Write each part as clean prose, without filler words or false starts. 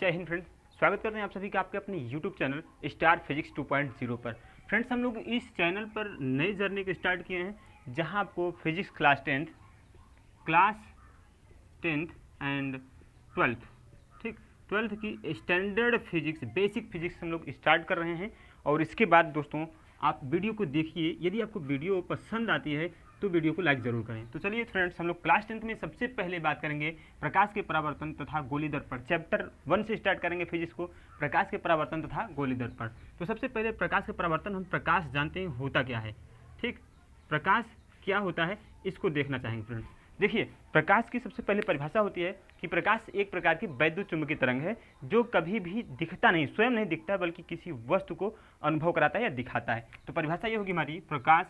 जय हिंद फ्रेंड्स, स्वागत करते हैं आप सभी का आपके अपने YouTube चैनल स्टार फिजिक्स 2.0 पर। फ्रेंड्स, हम लोग इस चैनल पर नई जर्नी को स्टार्ट किए हैं जहां आपको physics class tenth and twelfth, ठीक, ट्वेल्थ की स्टैंडर्ड फिजिक्स, बेसिक फिजिक्स हम लोग स्टार्ट कर रहे हैं। और इसके बाद दोस्तों आप वीडियो को देखिए, यदि आपको वीडियो पसंद आती है तो वीडियो को लाइक जरूर करें। तो चलिए फ्रेंड्स, हम लोग क्लास 10th में सबसे पहले बात करेंगे प्रकाश के परावर्तन तथा गोली दर्पण। चैप्टर 1 से स्टार्ट करेंगे फिजिक्स को, प्रकाश के परावर्तन तथा गोली दर्पण। तो सबसे पहले प्रकाश के परावर्तन, हम प्रकाश जानते हैं होता क्या है, ठीक, प्रकाश क्या होता है इसको देखना चाहेंगे फ्रेंड्स। देखिए, प्रकाश की सबसे पहले परिभाषा होती है कि प्रकाश एक प्रकार की वैद्युत चुंबकीय तरंग है जो कभी भी दिखता नहीं, स्वयं नहीं दिखता, बल्कि किसी वस्तु को अनुभव कराता है या दिखाता है। तो परिभाषा ये होगी हमारी, प्रकाश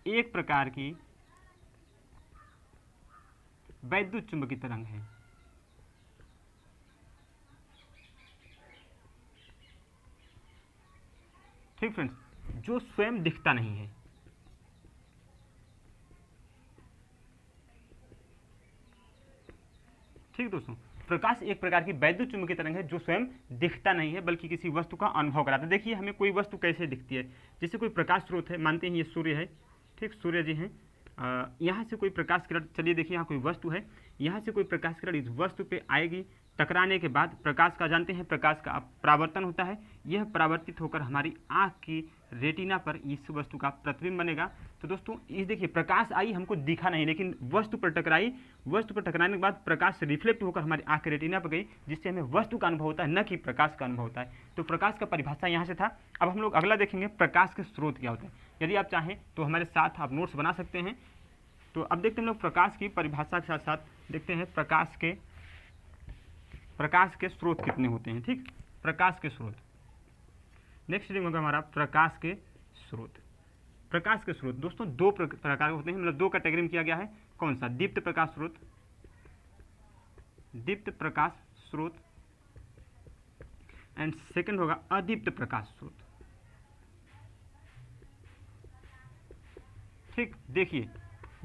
एक प्रकार की वैद्युत चुंबकीय तरंग है। ठीक फ्रेंड्स, जो स्वयं दिखता नहीं है। ठीक दोस्तों, प्रकाश एक प्रकार की वैद्युत चुंबकीय तरंग है जो स्वयं दिखता नहीं है बल्कि किसी वस्तु का अनुभव कराता है। देखिए, हमें कोई वस्तु कैसे दिखती है, जैसे कोई प्रकाश स्रोत है, मानते हैं ये सूर्य है, ठीक, सूर्य जी हैं, यहाँ से कोई प्रकाश किरण, चलिए देखिए यहाँ कोई वस्तु है, यहाँ से कोई प्रकाश किरण इस वस्तु पे आएगी, टकराने के बाद प्रकाश का जानते हैं प्रकाश का परावर्तन होता है, यह परावर्तित होकर हमारी आँख की रेटिना पर इस वस्तु का प्रतिबिंब बनेगा। तो दोस्तों इस देखिए, प्रकाश आई, हमको दिखा नहीं, लेकिन वस्तु पर टकराई, वस्तु पर टकराने के बाद प्रकाश रिफ्लेक्ट होकर हमारी आँख की रेटिना पर गई, जिससे हमें वस्तु का अनुभव होता है, न कि प्रकाश का अनुभव होता है। तो प्रकाश का परिभाषा यहाँ से था। अब हम लोग अगला देखेंगे, प्रकाश के स्रोत क्या होते हैं। यदि आप चाहें तो हमारे साथ आप नोट्स बना सकते हैं। तो अब देखते हैं हम लोग प्रकाश की परिभाषा के साथ साथ देखते हैं प्रकाश के स्रोत कितने होते हैं। ठीक, प्रकाश के स्रोत, नेक्स्ट रीडिंग होगा हमारा प्रकाश के स्रोत। प्रकाश के स्रोत दोस्तों दो प्रकार के होते हैं, मतलब दो कैटेगरी में किया गया है। कौन सा? दीप्त प्रकाश स्रोत, दीप्त प्रकाश स्रोत, एंड सेकंड होगा अदीप्त प्रकाश स्रोत। ठीक, देखिए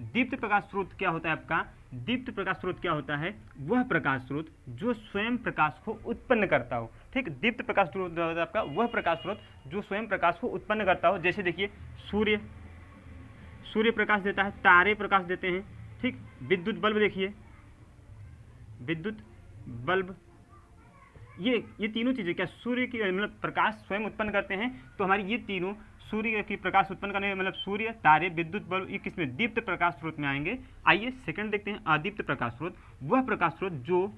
दीप्त प्रकाश स्रोत क्या होता है आपका? दीप्त प्रकाश स्रोत क्या होता है? वह प्रकाश स्रोत जो स्वयं प्रकाश को उत्पन्न करता हो। ठीक, दीप्त प्रकाश स्रोत होता है आपका वह प्रकाश स्रोत जो स्वयं प्रकाश को उत्पन्न करता हो। जैसे देखिए, सूर्य प्रकाश देता है, तारे प्रकाश देते हैं, ठीक, विद्युत बल्ब, देखिए विद्युत बल्ब, ये तीनों चीजें क्या सूर्य की मतलब प्रकाश स्वयं उत्पन्न करते हैं। तो हमारी ये तीनों सूर्य की प्रकाश उत्पन्न करने, मतलब सूर्य, तारे, विद्युत बल्ब, ये किसमें? दीप्त प्रकाश स्रोत में आएंगे। आइए सेकंड देखते हैं, अदीप्त प्रकाश स्रोत, वह प्रकाश स्रोत जो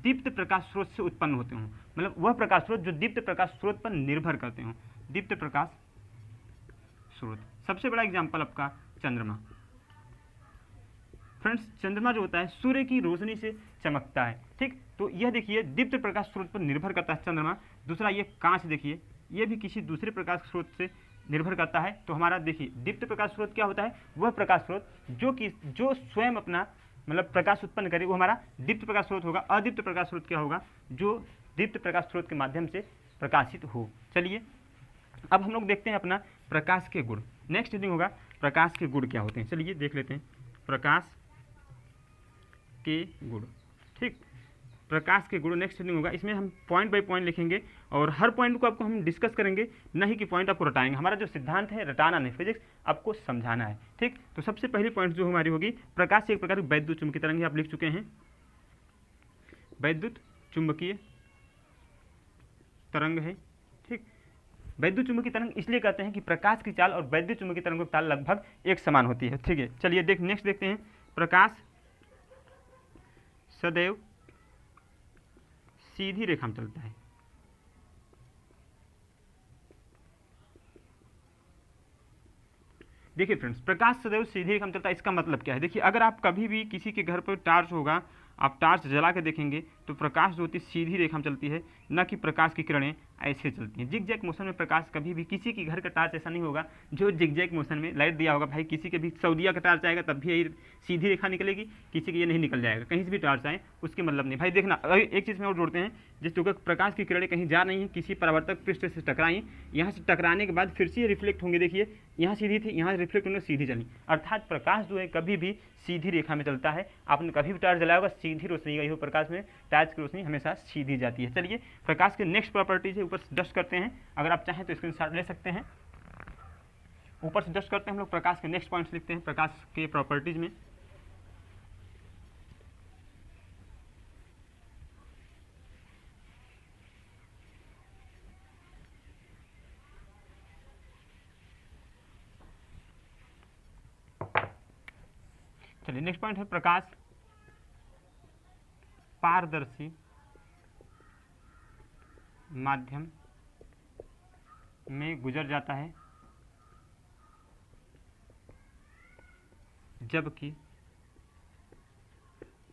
दीप्त प्रकाश स्रोत से उत्पन्न होते हों, मतलब वह प्रकाश स्रोत जो दीप्त प्रकाश स्रोत पर निर्भर करते हों। दीप्त प्रकाश स्रोत, सबसे बड़ा एग्जाम्पल आपका चंद्रमा। फ्रेंड्स, चंद्रमा जो होता है सूर्य की रोशनी से चमकता है। ठीक, तो यह देखिए दीप्त प्रकाश स्रोत पर निर्भर करता है चंद्रमा। दूसरा ये कांच, देखिए ये भी किसी दूसरे प्रकाश स्रोत से निर्भर करता है। तो हमारा देखिए दीप्त प्रकाश स्रोत क्या होता है? वह प्रकाश स्रोत जो स्वयं अपना मतलब प्रकाश उत्पन्न करे, वो हमारा दीप्त प्रकाश स्रोत होगा। अदीप्त प्रकाश स्रोत क्या होगा? जो दीप्त प्रकाश स्रोत के माध्यम से प्रकाशित हो। चलिए अब हम लोग देखते हैं अपना प्रकाश के गुण। नेक्स्ट रीडिंग होगा प्रकाश के गुण क्या होते हैं। चलिए देख लेते हैं प्रकाश के गुण। ठीक, प्रकाश के गुण नेक्स्ट रीडिंग होगा। इसमें हम पॉइंट बाय पॉइंट लिखेंगे और हर पॉइंट को आपको हम डिस्कस करेंगे, नहीं कि पॉइंट आपको रटाएंगे। हमारा जो सिद्धांत है रटाना नहीं, फिजिक्स आपको समझाना है। ठीक, तो सबसे पहली पॉइंट जो हमारी होगी, प्रकाश एक प्रकार की वैद्युत चुंबकीय तरंग है। आप लिख चुके हैं, वैद्युत चुंबकीय तरंग है। ठीक, वैद्युत चुंबकीय तरंग इसलिए कहते हैं कि प्रकाश की चाल और वैद्युत चुंबकीय तरंगों की चाल लगभग एक समान होती है। ठीक है, चलिए नेक्स्ट देखते हैं, प्रकाश सदैव सीधी रेखा में चलता है। देखिए फ्रेंड्स, प्रकाश सदैव सीधी रेखा में चलता है, इसका मतलब क्या है? देखिए, अगर आप कभी भी किसी के घर पर टार्च होगा, आप टार्च जला के देखेंगे तो प्रकाश जो होती है सीधी रेखा में चलती है, न कि प्रकाश की किरणें ऐसे चलती हैं। जिगजैग मोशन में प्रकाश कभी भी, किसी की घर का टार्च ऐसा नहीं होगा जो जिगजैग मोशन में लाइट दिया होगा, भाई किसी के भी सऊदीया का टार्च आएगा तब भी यही सीधी रेखा निकलेगी, किसी की ये नहीं निकल जाएगा, कहीं से भी टार्च आए उसके मतलब नहीं। भाई देखना, अगर एक चीज़ में और जोड़ते हैं, जिस तो प्रकाश की किरणें कहीं जा रही हैं, किसी परावर्तक पृष्ठ से टकराई, यहाँ से टकराने के बाद फिर से ये रिफ्लेक्ट होंगे, देखिए यहाँ सीधी थी, यहाँ रिफ्लेक्ट होंगे, सीधी चली, अर्थात प्रकाश जो है कभी भी सीधी रेखा में चलता है। आपने कभी भी टार्च जलाया होगा, सीधी रोशनी गई हो प्रकाश में, टार्च की रोशनी हमेशा सीधी जाती है। चलिए प्रकाश के नेक्स्ट प्रॉपर्टीज है, ऊपर से डस्ट करते हैं, अगर आप चाहें तो स्क्रीनशॉट ले सकते हैं। ऊपर से डस्ट करते हैं हम लोग, प्रकाश के नेक्स्ट पॉइंट्स लिखते हैं प्रकाश के प्रॉपर्टीज में। चलिए नेक्स्ट पॉइंट है प्रकाश पारदर्शी माध्यम में गुजर जाता है जबकि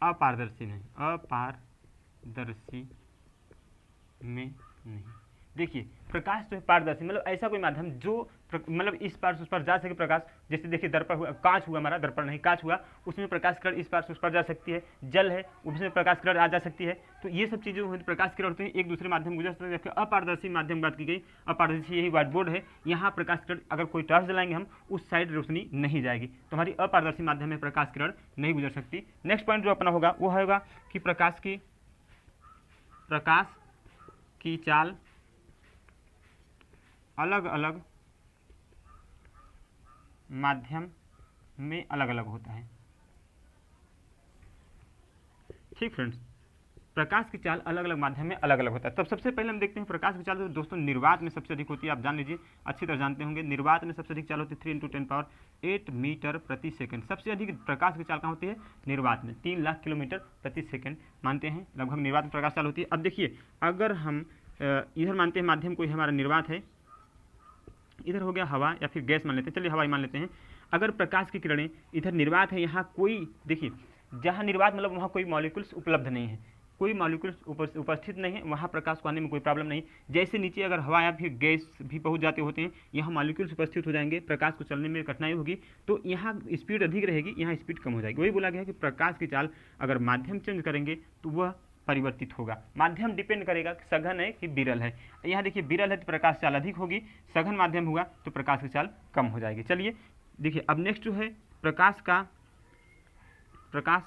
अपारदर्शी नहीं, अपारदर्शी में नहीं। देखिए प्रकाश तो है पारदर्शी, मतलब ऐसा कोई माध्यम जो मतलब इस पार से उस पार जा सके प्रकाश, जैसे देखिए दर्पण हुआ, कांच हुआ, हमारा दर्पण नहीं कांच हुआ, उसमें प्रकाश किरण इस पार से उस पार जा सकती है, जल है उसमें प्रकाश किरण आ जा सकती है। तो ये सब चीज़ें प्रकाश किरण होती हैं, एक दूसरे माध्यम गुजर सकते हैं। जबकि अपारदर्शी माध्यम की बात की गई, अपारदर्शी यही व्हाइट बोर्ड है, यहाँ प्रकाश किरण अगर कोई टॉर्च जलाएंगे हम, उस साइड रोशनी नहीं जाएगी, तो हमारी अपारदर्शी माध्यम में प्रकाश किरण नहीं गुजर सकती। नेक्स्ट पॉइंट जो अपना होगा वो होगा कि प्रकाश की चाल अलग अलग माध्यम में अलग अलग होता है। ठीक फ्रेंड्स, प्रकाश की चाल अलग अलग माध्यम में अलग अलग होता है। तब सबसे पहले हम देखते हैं प्रकाश की चाल तो दोस्तों निर्वात में सबसे अधिक होती है, आप जान लीजिए, अच्छी तरह जानते होंगे। निर्वात में सबसे अधिक चाल होती है 3 × 10⁸ मीटर प्रति सेकंड। सबसे अधिक प्रकाश की चाल कहाँ होती है? निर्वात में 3 लाख किलोमीटर प्रति सेकंड मानते हैं लगभग निर्वात में प्रकाश चाल होती है। अब देखिए अगर हम इधर मानते हैं माध्यम कोई हमारा निर्वात है, इधर हो गया हवा या फिर गैस मान लेते हैं, चलिए हवा ही मान लेते हैं। अगर प्रकाश की किरणें इधर निर्वात है, यहाँ कोई देखिए जहाँ निर्वात मतलब वहाँ कोई मॉलिक्यूल्स उपलब्ध नहीं है, कोई मॉलिक्यूल्स उपस्थित नहीं है, वहाँ प्रकाश को आने में कोई प्रॉब्लम नहीं। जैसे नीचे अगर हवा या फिर गैस भी पहुँच जाते होते हैं, यहाँ मॉलिक्यूल्स उपस्थित हो जाएंगे, प्रकाश को चलने में कठिनाई होगी, तो यहाँ स्पीड अधिक रहेगी, यहाँ स्पीड कम हो जाएगी। वही बोला गया है कि प्रकाश की चाल अगर माध्यम चेंज करेंगे तो वह परिवर्तित होगा। माध्यम डिपेंड करेगा कि सघन है कि विरल है। यहाँ देखिए विरल है तो प्रकाश चाल अधिक होगी, सघन माध्यम होगा तो प्रकाश की चाल कम हो जाएगी। चलिए देखिए अब नेक्स्ट जो है प्रकाश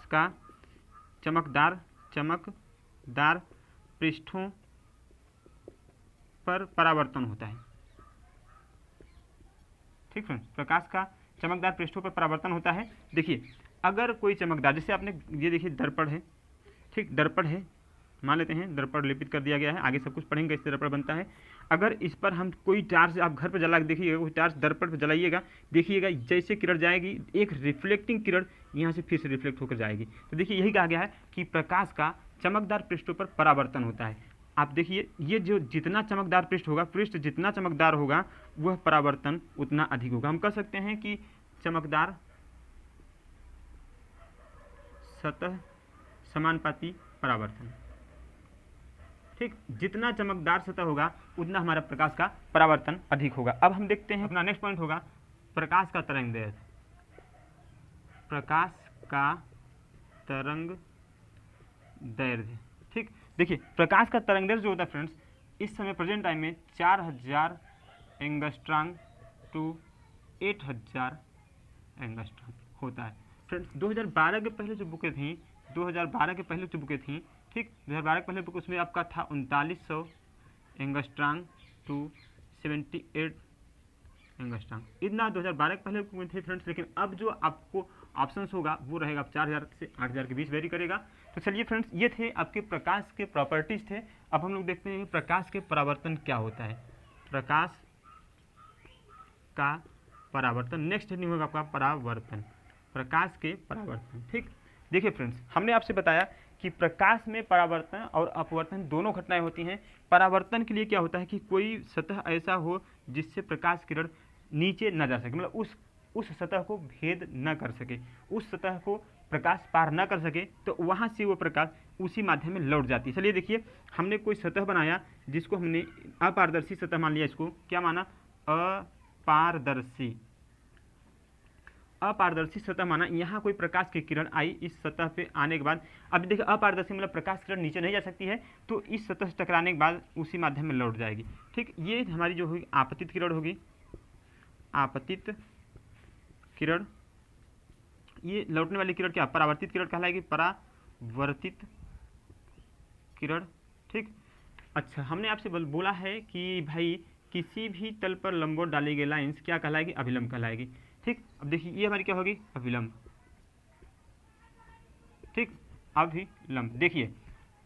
का चमकदार पृष्ठों पर परावर्तन होता है। ठीक फ्रेंड्स, प्रकाश का चमकदार पृष्ठों पर परावर्तन होता है। देखिए अगर कोई चमकदार, जैसे आपने ये देखिए दर्पण है, ठीक दर्पण है मान लेते हैं, दर्पण लेपित कर दिया गया है, आगे सब कुछ पढ़ेंगे इससे दर्पण बनता है। अगर इस पर हम कोई टार्च आप घर पर जला के देखिएगा, कोई टार्च दर्पण पर जलाइएगा, देखिएगा जैसे किरण जाएगी एक रिफ्लेक्टिंग किरण यहाँ से फिर से रिफ्लेक्ट होकर जाएगी। तो देखिए यही कहा गया है कि प्रकाश का चमकदार पृष्ठों पर परावर्तन होता है। आप देखिए ये जो जितना चमकदार पृष्ठ होगा, पृष्ठ जितना चमकदार होगा वह परावर्तन उतना अधिक होगा। हम कह सकते हैं कि चमकदार सतह समानुपाती परावर्तन। ठीक, जितना चमकदार सतह होगा उतना हमारा प्रकाश का परावर्तन अधिक होगा। अब हम देखते हैं अपना नेक्स्ट पॉइंट होगा प्रकाश का तरंग दैर्घ्य। प्रकाश का तरंग दैर्घ्य, ठीक देखिए प्रकाश का तरंग दैर्घ्य जो होता है फ्रेंड्स, इस समय प्रेजेंट टाइम में 4000 एंगस्ट्रॉम टू 8000 एंगस्ट्रॉम होता है। फ्रेंड्स 2012 के पहले जो बुकें थी, 2012 के पहले जो बुकें थी, ठीक 2012 के पहले बुक उसमें आपका था 3900 एंगस्ट्रॉम टू 78 एंगस्ट्रॉम, इतना 2012 के पहले बुक में थे फ्रेंड्स। लेकिन अब जो आपको ऑप्शंस होगा वो रहेगा 4000 से 8000 के बीच वेरी करेगा। तो चलिए फ्रेंड्स ये थे आपके प्रकाश के प्रॉपर्टीज थे। अब हम लोग देखते हैं प्रकाश के परावर्तन क्या होता है। प्रकाश का परावर्तन, नेक्स्ट हेडिंग होगा आपका परावर्तन, प्रकाश के परावर्तन। ठीक देखिए फ्रेंड्स, हमने आपसे बताया कि प्रकाश में परावर्तन और अपवर्तन दोनों घटनाएं होती हैं। परावर्तन के लिए क्या होता है कि कोई सतह ऐसा हो जिससे प्रकाश किरण नीचे न जा सके, मतलब उस सतह को भेद न कर सके, उस सतह को प्रकाश पार न कर सके, तो वहाँ से वो प्रकाश उसी माध्यम में लौट जाती है। चलिए देखिए, हमने कोई सतह बनाया जिसको हमने अपारदर्शी सतह मान लिया। इसको क्या माना? अपारदर्शी सतह माना। यहाँ कोई प्रकाश की किरण आई इस सतह पे आने के बाद, अब देखिए अपारदर्शी मतलब प्रकाश किरण नीचे नहीं जा सकती है, तो इस सतह से टकराने के बाद उसी माध्यम में लौट जाएगी। ठीक, ये हमारी जो होगी आपतित किरण होगी, आपतित किरण। ये लौटने वाली किरण क्या? परावर्तित किरण कहलाएगी, परावर्तित किरण। ठीक, अच्छा, हमने आपसे बोला है कि भाई किसी भी तल पर लंबवत डाली गई लाइंस क्या कहलाएगी? अभिलंब कहलाएगी। ठीक, अब देखिए ये हमारी क्या होगी? अभिलंब। ठीक, अभिलंब। देखिए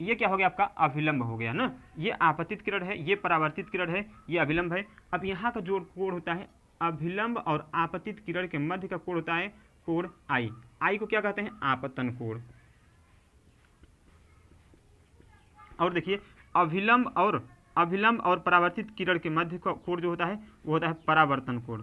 ये क्या हो गया? आपका अभिलंब हो गया ना। ये आपतित किरण है, ये परावर्तित किरण है, ये अभिलंब है। अब यहाँ का जो कोण होता है, अभिलंब और आपतित किरण के मध्य का कोण होता है कोण आई। आई को क्या कहते हैं? आपतन कोण। और देखिए अभिलंब और परावर्तित किरण के मध्य का कोण जो होता है वो होता है परावर्तन कोण।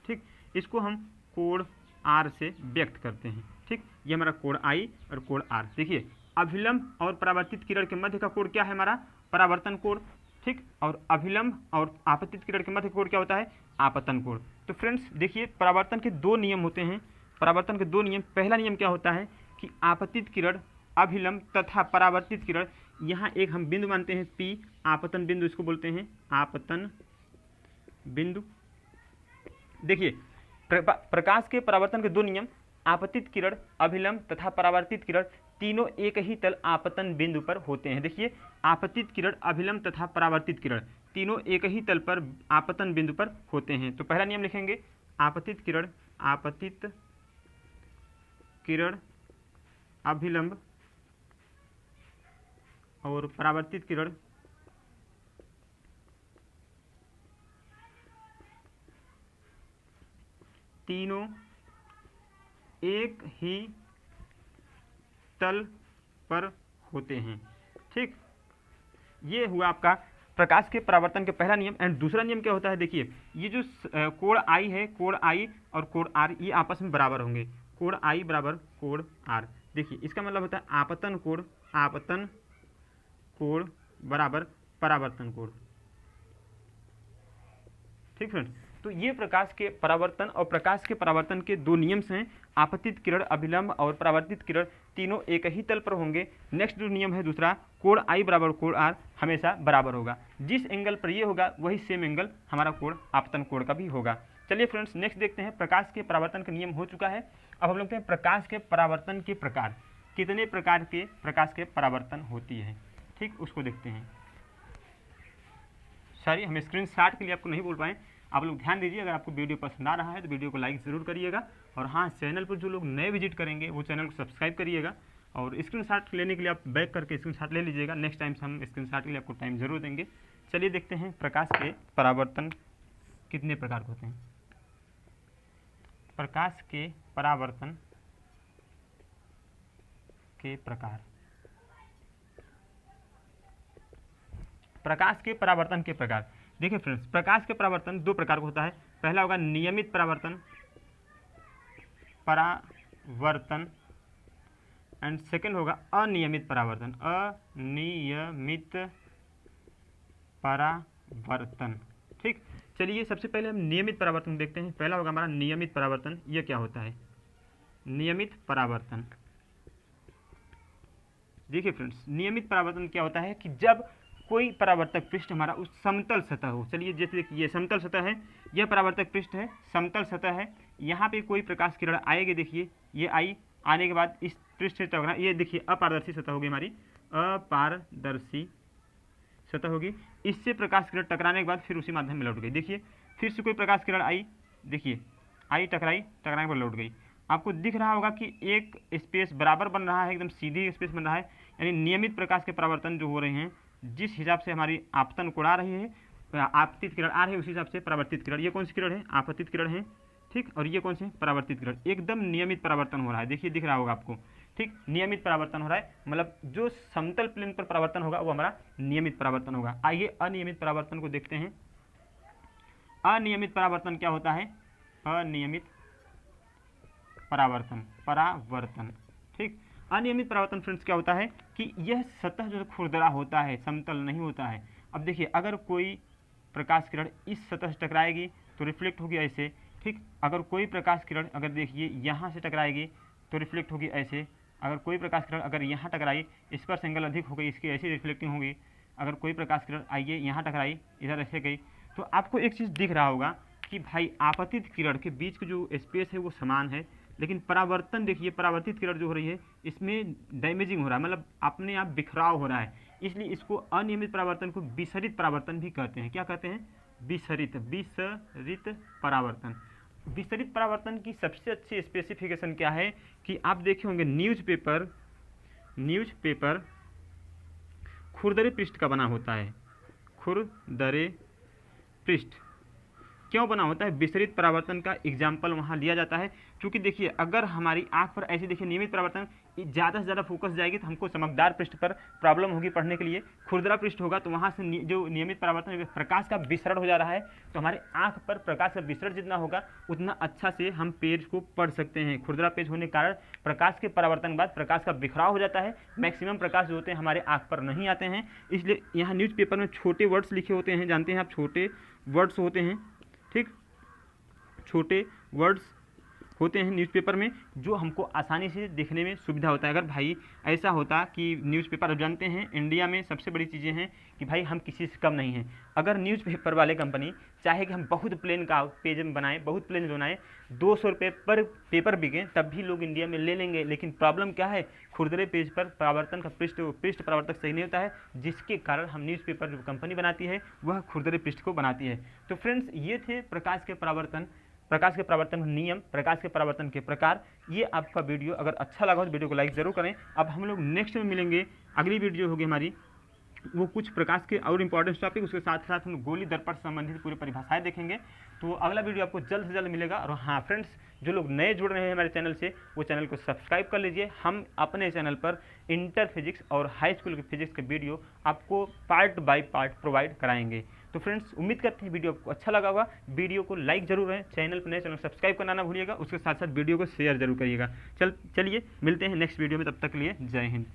ठीक, इसको हम कोण आर से व्यक्त करते हैं। ठीक, ये हमारा कोण आई और कोण आर। देखिए अभिलंब और परावर्तित किरण के मध्य का कोण क्या है? हमारा परावर्तन कोण। ठीक, और अभिलंब और आपतित किरण के मध्य कोण क्या होता है? आपतन कोण। तो फ्रेंड्स देखिए, परावर्तन के दो नियम होते हैं। परावर्तन के दो नियम, पहला नियम क्या होता है कि आपतित किरण, अभिलंब तथा परावर्तित किरण, यहाँ एक हम बिंदु मानते हैं P, आपतन बिंदु इसको बोलते हैं, आपतन बिंदु। देखिए प्रकाश के परावर्तन के दो नियम, आपतित किरण, अभिलंब तथा परावर्तित किरण तीनों एक ही तल आपतन बिंदु पर होते हैं। देखिए आपतित किरण, अभिलंब तथा परावर्तित किरण तीनों एक ही तल पर आपतन बिंदु पर होते हैं। तो पहला नियम लिखेंगे, आपतित किरण, अभिलंब और परावर्तित किरण तीनों एक ही तल पर होते हैं। ठीक, ये हुआ आपका प्रकाश के परावर्तन के पहला नियम। एंड दूसरा नियम क्या होता है? देखिए ये जो कोण आई है, कोण आई और कोण आर ये आपस में बराबर होंगे। कोण आई बराबर कोण आर। देखिए इसका मतलब होता है आपतन कोण बराबर परावर्तन कोण। ठीक फ्रेंड्स, तो ये प्रकाश के परावर्तन और प्रकाश के परावर्तन के दो नियम हैं। आपतित किरण, अभिलंब और परावर्तित किरण तीनों एक ही तल पर होंगे। नेक्स्ट जो नियम है दूसरा, कोण आई बराबर कोण आर हमेशा बराबर होगा। जिस एंगल पर ये होगा वही सेम एंगल हमारा कोण आपतन कोण का भी होगा। चलिए फ्रेंड्स नेक्स्ट देखते हैं, प्रकाश के परावर्तन का नियम हो चुका है। अब हम लोग हैं प्रकाश के परावर्तन के प्रकार, कितने प्रकार के प्रकाश के परावर्तन होती है। ठीक, उसको देखते हैं। सॉरी, हम स्क्रीनशॉट के लिए आपको नहीं बोल पाए, आप लोग ध्यान दीजिए। अगर आपको वीडियो पसंद आ रहा है तो वीडियो को लाइक ज़रूर करिएगा। और हाँ, चैनल पर जो लोग नए विजिट करेंगे वो चैनल को सब्सक्राइब करिएगा। और स्क्रीनशॉट लेने के लिए आप बैक करके स्क्रीनशॉट ले लीजिएगा। नेक्स्ट टाइम से हम स्क्रीनशॉट के लिए आपको टाइम जरूर देंगे। चलिए देखते हैं प्रकाश के परावर्तन कितने प्रकार के होते हैं। प्रकाश के परावर्तन के प्रकार, प्रकाश के परावर्तन के प्रकार। देखिए फ्रेंड्स, प्रकाश के परावर्तन दो प्रकार का होता है। पहला होगा नियमित परावर्तन एंड सेकंड होगा अनियमित परावर्तन, अनियमित परावर्तन। ठीक, चलिए सबसे पहले हम नियमित परावर्तन देखते हैं। पहला होगा हमारा नियमित परावर्तन। यह क्या होता है? नियमित परावर्तन। देखिए फ्रेंड्स, नियमित परावर्तन क्या होता है कि जब कोई परावर्तक पृष्ठ हमारा उस समतल सतह हो। चलिए जैसे ये समतल सतह है, यह परावर्तक पृष्ठ है, समतल सतह है, यहाँ पे कोई प्रकाश किरण आएगी। देखिए ये आई, आने के बाद इस पृष्ठ से टकरा, ये देखिए अपारदर्शी सतह होगी हमारी, अपारदर्शी सतह होगी। इससे प्रकाश किरण टकराने के बाद फिर उसी माध्यम में लौट गई। देखिए फिर से कोई प्रकाश किरण आई, देखिए आई, टकराई, टकराने के बाद लौट गई। आपको दिख रहा होगा कि एक स्पेस बराबर बन रहा है, एकदम सीधी स्पेस बन रहा है। यानी नियमित प्रकाश के परावर्तन जो हो रहे हैं, जिस हिसाब से हमारी आपतन कोण आ रही है, आपतित किरण आ रही है, उसी हिसाब से परावर्तित किरण, ये कौन सी किरण है? आपतित किरण है। ठीक, और ये कौन सी? परावर्तित किरण। एकदम नियमित परावर्तन हो रहा है। देखिए दिख रहा होगा आपको। ठीक, नियमित परावर्तन हो रहा है, मतलब जो समतल प्लेन पर परावर्तन होगा वो हमारा नियमित परावर्तन होगा। आइए अनियमित परावर्तन को देखते हैं। अनियमित परावर्तन क्या होता है? अनियमित परावर्तन। ठीक, अनियमित परावर्तन फ्रेंड्स क्या होता है कि यह सतह जो खुरदरा होता है, समतल नहीं होता है। अब देखिए, अगर कोई प्रकाश किरण इस सतह से टकराएगी तो रिफ्लेक्ट होगी ऐसे। ठीक, अगर कोई प्रकाश किरण अगर देखिए यहाँ से टकराएगी तो रिफ्लेक्ट होगी ऐसे। अगर कोई प्रकाश किरण अगर यहाँ टकराई, इस पर एंगल अधिक हो गई, इसकी ऐसी रिफ्लेक्टिंग होगी। अगर कोई प्रकाश किरण आइए यहाँ टकराई, इधर ऐसे गई, तो आपको एक चीज़ दिख रहा होगा कि भाई आपतित किरण के बीच का जो स्पेस है वो समान है, लेकिन परावर्तन देखिए, परावर्तित किरण जो हो रही है इसमें डैमेजिंग हो रहा है, मतलब अपने आप बिखराव हो रहा है। इसलिए इसको अनियमित परावर्तन को विसरित परावर्तन भी कहते हैं। क्या कहते हैं? विसरित परावर्तन। विसरित परावर्तन की सबसे अच्छी स्पेसिफिकेशन क्या है कि आप देखे होंगे न्यूज़पेपर खुरदरे पृष्ठ का बना होता है। खुरदरे पृष्ठ क्यों बना होता है? विसरित परावर्तन का एग्जाम्पल वहाँ लिया जाता है, क्योंकि देखिए अगर हमारी आंख पर ऐसे देखिए नियमित परावर्तन ज़्यादा से ज़्यादा फोकस जाएगी तो हमको चमकदार पृष्ठ पर प्रॉब्लम होगी पढ़ने के लिए। खुरदरा पृष्ठ होगा तो वहाँ से जो नियमित परावर्तन प्रकाश का विसरण हो जा रहा है, तो हमारे आंख पर प्रकाश का विसरण जितना होगा उतना अच्छा से हम पेज को पढ़ सकते हैं। खुरदरा पेज होने के कारण प्रकाश के परावर्तन के बाद प्रकाश का बिखराव हो जाता है, मैक्सिमम प्रकाश जो होते हैं हमारे आंख पर नहीं आते हैं। इसलिए यहाँ न्यूज़पेपर में छोटे वर्ड्स लिखे होते हैं, जानते हैं आप, छोटे वर्ड्स होते हैं। ठीक, छोटे वर्ड्स होते हैं न्यूज़पेपर में, जो हमको आसानी से देखने में सुविधा होता है। अगर भाई ऐसा होता कि न्यूज़पेपर, अब जानते हैं इंडिया में सबसे बड़ी चीज़ें हैं कि भाई हम किसी से कम नहीं हैं। अगर न्यूज़पेपर वाले कंपनी चाहे कि हम बहुत प्लेन का पेज में बनाएं, बहुत प्लेन बनाएं, 200 रुपये पर पेपर बिकें, तब भी लोग इंडिया में ले लेंगे। लेकिन प्रॉब्लम क्या है? खुरदरे पेज पर परावर्तन का पृष्ठ परावर्तक सही नहीं होता है, जिसके कारण हम न्यूज़पेपर जो कंपनी बनाती है वह खुरदरे पृष्ठ को बनाती है। तो फ्रेंड्स, ये थे प्रकाश के परावर्तन नियम, प्रकाश के परावर्तन के प्रकार। ये आपका वीडियो अगर अच्छा लगा हो तो वीडियो को लाइक जरूर करें। अब हम लोग नेक्स्ट में मिलेंगे, अगली वीडियो होगी हमारी, वो कुछ प्रकाश के और इंपॉर्टेंट टॉपिक, उसके साथ साथ हम गोली दर्पण से संबंधित पूरी परिभाषाएं देखेंगे। तो अगला वीडियो आपको जल्द से जल्द मिलेगा। और हाँ फ्रेंड्स, जो लोग नए जुड़ रहे हैं हमारे चैनल से, वो चैनल को सब्सक्राइब कर लीजिए। हम अपने चैनल पर इंटर फिजिक्स और हाई स्कूल के फिजिक्स के वीडियो आपको पार्ट बाय पार्ट प्रोवाइड कराएंगे। तो फ्रेंड्स, उम्मीद करते हैं वीडियो आपको अच्छा लगा होगा। वीडियो को लाइक जरूर है, चैनल पर नए चैनल सब्सक्राइब करना ना भूलिएगा, उसके साथ साथ वीडियो को शेयर जरूर करिएगा। चलिए मिलते हैं नेक्स्ट वीडियो में, तब तक के लिए जय हिंद।